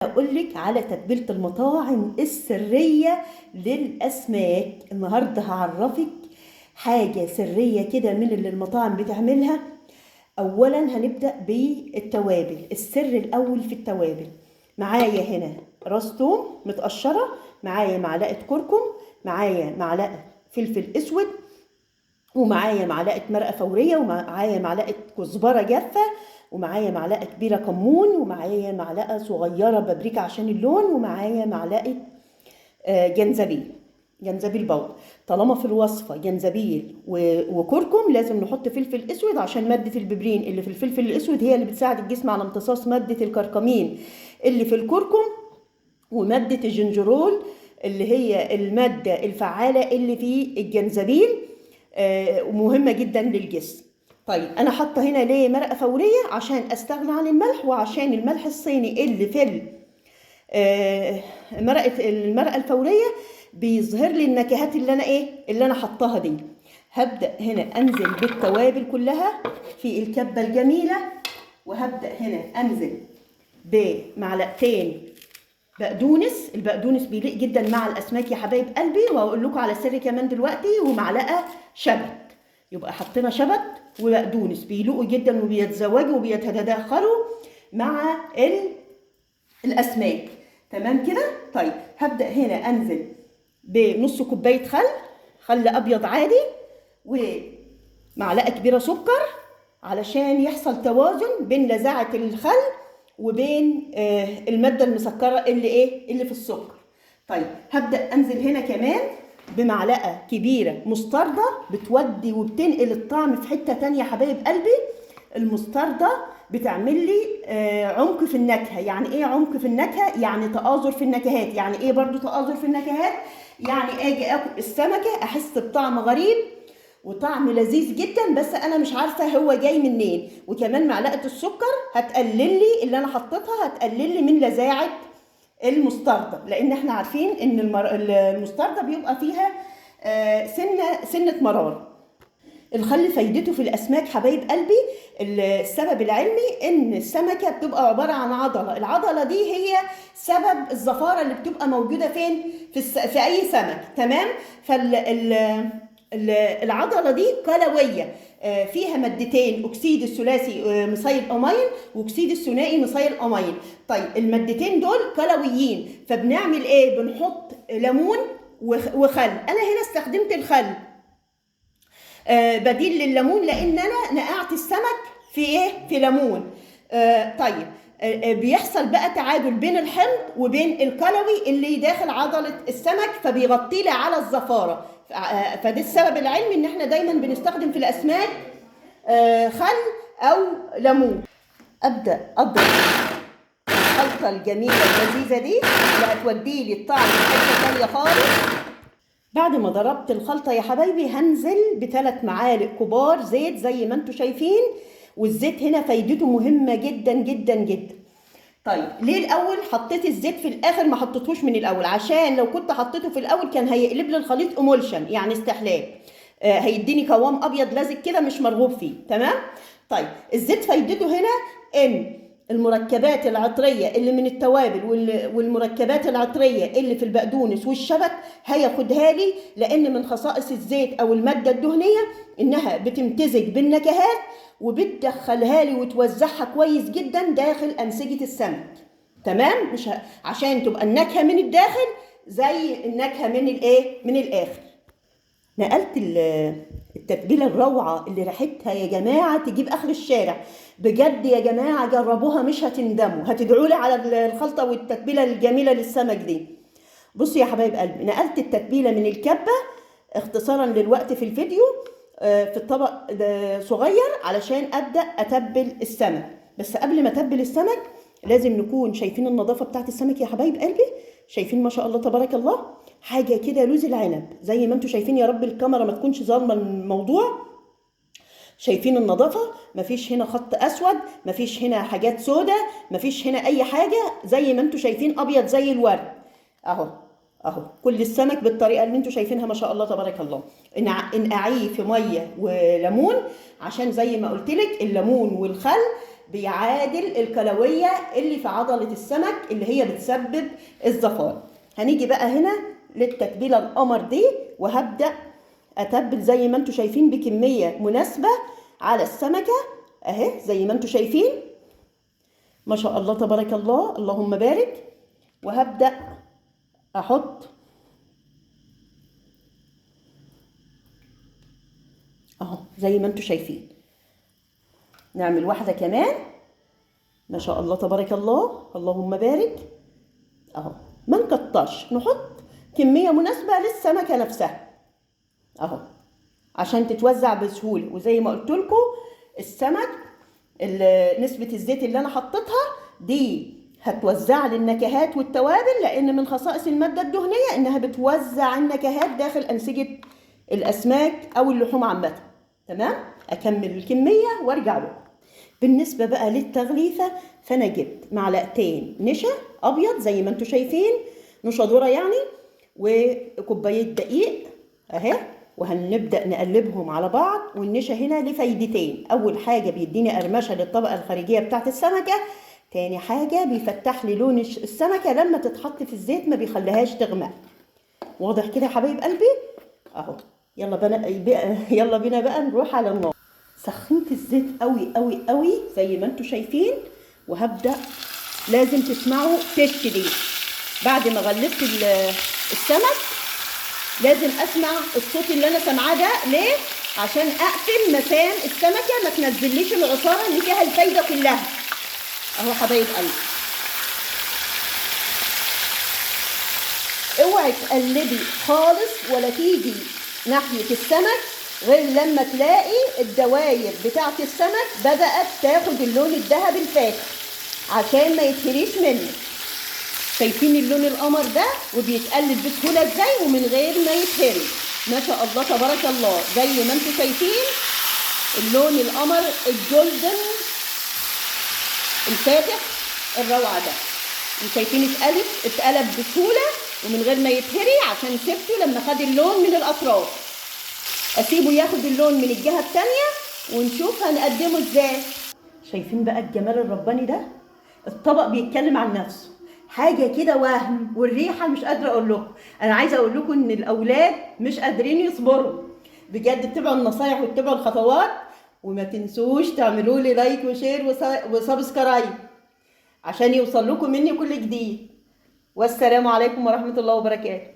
هقولك على تتبيلة المطاعم السرية للأسماك. النهاردة هعرفك حاجة سرية كده من اللي المطاعم بتعملها. أولا هنبدأ بالتوابل. السر الأول في التوابل، معايا هنا راس توم متقشرة، معايا معلقة كركم، معايا معلقة فلفل أسود، ومعايا معلقة مرقة فورية، ومعايا معلقة كزبرة جافة، ومعايا معلقة كبيرة كمون، ومعايا معلقة صغيرة بابريكا عشان اللون، ومعايا معلقة جنزبيل بودر. طالما في الوصفة جنزبيل وكركم لازم نحط فلفل اسود، عشان مادة الببرين اللي في الفلفل الاسود هي اللي بتساعد الجسم على امتصاص مادة الكركمين اللي في الكركم، ومادة الجنجرول اللي هي المادة الفعالة اللي في الجنزبيل، ومهمة جدا للجسم. طيب انا حاطه هنا ليه مرقه فوريه؟ عشان استغنى عن الملح، وعشان الملح الصيني اللي في المرقه الفوريه بيظهر لي النكهات اللي انا حطاها دي. هبدا هنا انزل بالتوابل كلها في الكبه الجميله، وهبدا هنا انزل بمعلقتين بقدونس. البقدونس بيليق جدا مع الاسماك يا حبايب قلبي، وهقول لكم على سر كمان دلوقتي. ومعلقه شبت، يبقى حطينا شبت وبقدونس بيليقوا جدا وبيتزوجوا وبيتداخلوا مع الاسماك. تمام كده؟ طيب هبدا هنا انزل بنص كوبايه خل ابيض عادي، ومعلقه كبيره سكر، علشان يحصل توازن بين لذاعه الخل وبين الماده المسكره اللي في السكر. طيب هبدا انزل هنا كمان بمعلقه كبيره مستردة، بتودي وبتنقل الطعم في حته تانية حبايب قلبي. المستردة بتعمل لي عمق في النكهه. يعني ايه عمق في النكهه؟ يعني تآزر في النكهات. يعني ايه برضو تآزر في النكهات؟ يعني اجي اكل السمكه احس بطعم غريب وطعم لذيذ جدا، بس انا مش عارفه هو جاي منين. وكمان معلقه السكر هتقلل لي اللي انا حطيتها، هتقلل لي من لذاعه المستردة، لان احنا عارفين ان المستردة بيبقى فيها سنه مرار. الخل فايدته في الاسماك حبايب قلبي، السبب العلمي ان السمكه بتبقى عباره عن عضله. العضله دي هي سبب الزفاره اللي بتبقى موجوده فين؟ في اي سمك. تمام؟ العضله دي قلويه، فيها مادتين، اكسيد الثلاثي ميثايل امين واكسيد الثنائي ميثايل امين. طيب المادتين دول قلويين، فبنعمل ايه؟ بنحط ليمون وخل. انا هنا استخدمت الخل بديل لليمون، لان انا نقعت السمك في ليمون. طيب بيحصل بقى تعادل بين الحمض وبين القلوي اللي داخل عضله السمك، فبيغطي لي على الزفاره. فده السبب العلمي ان احنا دايما بنستخدم في الاسماك خل او ليمون. ابدا اضرب الخلطه الجميله اللذيذه دي اللي هتودي لي الطعم في حته ثانيه خالص. بعد ما ضربت الخلطه يا حبايبي هنزل ب3 معالق كبار زيت زي ما انتم شايفين. والزيت هنا فايدته مهمه جدا جدا جدا. طيب ليه الاول حطيت الزيت في الاخر، ما حطيتهوش من الاول؟ عشان لو كنت حطيته في الاول كان هيقلب لي الخليط امولشن، يعني استحلاب، هيديني قوام ابيض لازق كده مش مرغوب فيه. تمام؟ طيب الزيت فايدته هنا ان المركبات العطريه اللي من التوابل والمركبات العطريه اللي في البقدونس والشبت هياخدها لي، لان من خصائص الزيت او الماده الدهنيه انها بتمتزج بالنكهات وبتدخلها لي وتوزعها كويس جدا داخل انسجه السمك. تمام؟ مش عشان تبقى النكهه من الداخل زي النكهه من الاخر. نقلت التتبيله الروعه اللي ريحتها يا جماعه تجيب اخر الشارع. بجد يا جماعه جربوها مش هتندموا، هتدعوا لي على الخلطه والتتبيله الجميله للسمك دي. بصوا يا حبايب قلبي، نقلت التتبيله من الكبه اختصارا للوقت في الفيديو في الطبق صغير علشان ابدا اتبل السمك. بس قبل ما اتبل السمك لازم نكون شايفين النظافه بتاعت السمك يا حبايب قلبي. شايفين ما شاء الله تبارك الله، حاجه كده لوز العنب زي ما انتم شايفين. يا رب الكاميرا ما تكونش ظالمه الموضوع. شايفين النظافه؟ مفيش هنا خط اسود، مفيش هنا حاجات سودة، مفيش هنا اي حاجه، زي ما انتم شايفين ابيض زي الورد. اهو كل السمك بالطريقه اللي انتم شايفينها ما شاء الله تبارك الله. انقعيه في ميه وليمون، عشان زي ما قلت لك الليمون والخل بيعادل الكلوية اللي في عضلة السمك اللي هي بتسبب الزفار. هنيجي بقى هنا للتتبيلة القمر دي، وهبدأ أتبل زي ما انتوا شايفين بكمية مناسبة على السمكة اهي زي ما انتوا شايفين، ما شاء الله تبارك الله اللهم بارك. وهبدأ أحط اهو زي ما انتوا شايفين. نعمل واحدة كمان، ما شاء الله تبارك الله اللهم بارك اهو. ما نكترش، نحط كمية مناسبة للسمكة نفسها اهو عشان تتوزع بسهولة. وزي ما قلت لكم السمك نسبة الزيت اللي انا حطيتها دي هتوزع لي النكهات والتوابل، لان من خصائص المادة الدهنية انها بتوزع النكهات داخل انسجة الاسماك او اللحوم عامة. تمام، اكمل الكمية وارجع له. بالنسبة بقى للتغليفة، فانا جبت معلقتين نشا ابيض زي ما انتوا شايفين، نشا ذرة يعني، وكوباية دقيق اهي، وهنبدأ نقلبهم على بعض. والنشا هنا لفايدتين، اول حاجة بيديني قرمشة للطبقة الخارجية بتاعت السمكة، تاني حاجة بيفتح لي لون السمكة لما تتحط في الزيت ما بيخليهاش تغمق. واضح كده يا حبايب قلبي اهو. يلا بينا بقى نروح على النار. سخنت الزيت قوي قوي قوي زي ما انتوا شايفين، وهبدأ لازم تسمعوا تش دي بعد ما غلفت السمك، لازم اسمع الصوت اللي انا سامعاه ده. ليه؟ عشان اقفل مسام السمكه ما تنزليش العصاره اللي فيها الفايده كلها اهو حبايب قلبي. اوعي تقلبي خالص ولا تيجي ناحيه السمك غير لما تلاقي الدواير بتاعه السمك بدات تاخد اللون الذهبي الفاتح عشان ما يتهريش منك. شايفين اللون القمر ده وبيتقلب بسهوله ازاي ومن غير ما يتهري؟ ما شاء الله تبارك الله. زي ما انتم شايفين اللون القمر الجولدن الفاتح الروعه ده، وشايفين اتقلب بسهوله ومن غير ما يتهري عشان سبته لما خد اللون من الاطراف. اسيبه ياخد اللون من الجهه الثانيه ونشوف هنقدمه ازاي. شايفين بقى الجمال الرباني ده؟ الطبق بيتكلم عن نفسه، حاجه كده وهم، والريحه مش قادره اقول لكم. انا عايزه اقول لكم ان الاولاد مش قادرين يصبروا بجد. اتبعوا النصايح واتبعوا الخطوات، وما تنسوش تعملوا لي لايك وشير وسبسكرايب عشان يوصل لكم مني كل جديد. والسلام عليكم ورحمه الله وبركاته.